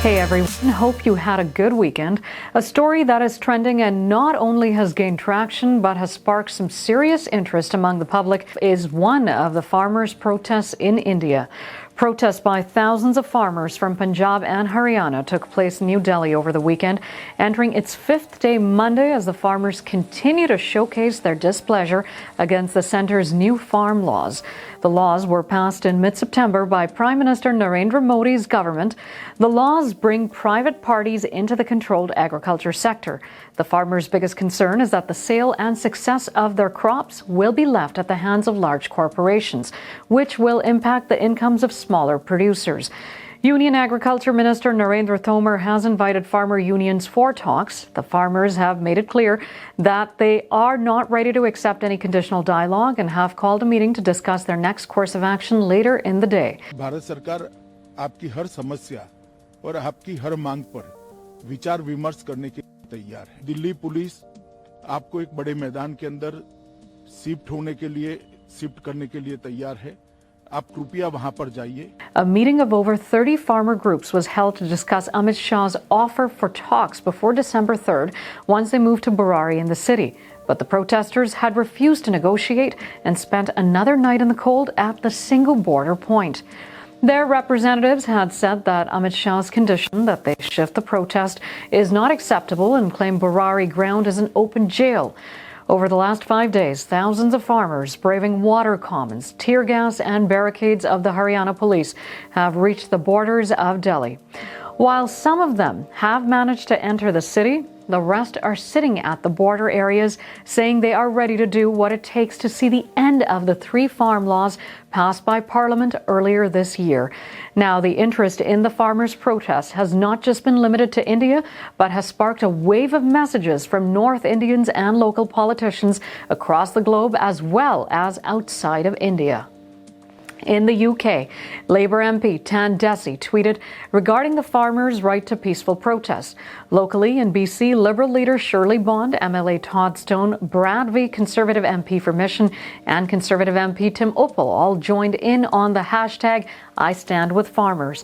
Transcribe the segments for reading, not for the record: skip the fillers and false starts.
Hey everyone, hope you had a good weekend. A story that is trending and not only has gained traction but has sparked some serious interest among the public is one of the farmers' protests in India. Protests by thousands of farmers from Punjab and Haryana took place in New Delhi over the weekend, entering its fifth day Monday as the farmers continue to showcase their displeasure against the centre's new farm laws. The laws were passed in mid-September by Prime Minister Narendra Modi's government. The laws bring private parties into the controlled agriculture sector. The farmers' biggest concern is that the sale and success of their crops will be left at the hands of large corporations, which will impact the incomes of smaller producers. Union Agriculture Minister Narendra Tomar has invited farmer unions for talks. The farmers have made it clear that they are not ready to accept any conditional dialogue and have called a meeting to discuss their next course of action later in the day. Bharat सरकार आपकी हर समस्या और आपकी हर मांग पर विचार विमर्श करने के लिए तैयार है। दिल्ली पुलिस आपको एक बड़े मैदान के अंदर शिफ्ट करने के लिए तैयार है। आप कृपया वहां पर जाइए। A meeting of over 30 farmer groups was held to discuss Amit Shah's offer for talks before December 3rd once they moved to Barari in the city. But the protesters had refused to negotiate and spent another night in the cold at the single border point. Their representatives had said that Amit Shah's condition that they shift the protest is not acceptable and claimed Barari ground is an open jail. Over the last 5 days, thousands of farmers braving water commons, tear gas and barricades of the Haryana police have reached the borders of Delhi. While some of them have managed to enter the city, the rest are sitting at the border areas saying they are ready to do what it takes to see the end of the 3 farm laws passed by Parliament earlier this year. Now, the interest in the farmers' protests has not just been limited to India, but has sparked a wave of messages from North Indians and local politicians across the globe as well as outside of India. In the UK, Labour MP Tan Desi tweeted regarding the farmers' right to peaceful protest. Locally in BC, Liberal leader Shirley Bond, MLA Todd Stone, Brad V, Conservative MP for Mission, and Conservative MP Tim Uppal all joined in on the hashtag I Stand With Farmers.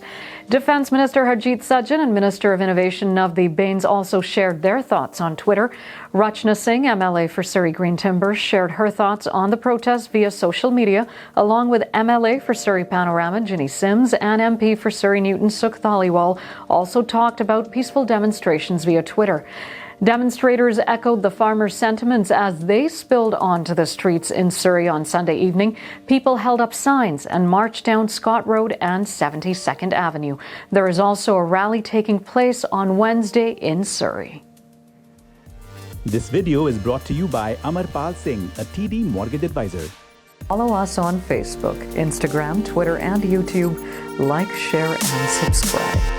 Defence Minister Harjit Sajjan and Minister of Innovation Navdeep Bains also shared their thoughts on Twitter. Rachna Singh, MLA for Surrey Green Timbers, shared her thoughts on the protest via social media, along with MLA for Surrey Panorama Ginny Sims and MP for Surrey Newton Sukh Thaliwal also talked about peaceful demonstrations via Twitter. Demonstrators echoed the farmers' sentiments as they spilled onto the streets in Surrey on Sunday evening. People held up signs and marched down Scott Road and 72nd Avenue. There is also a rally taking place on Wednesday in Surrey. This video is brought to you by Amarpal Singh, a TD mortgage advisor. Follow us on Facebook, Instagram, Twitter, and YouTube. Like, share, and subscribe.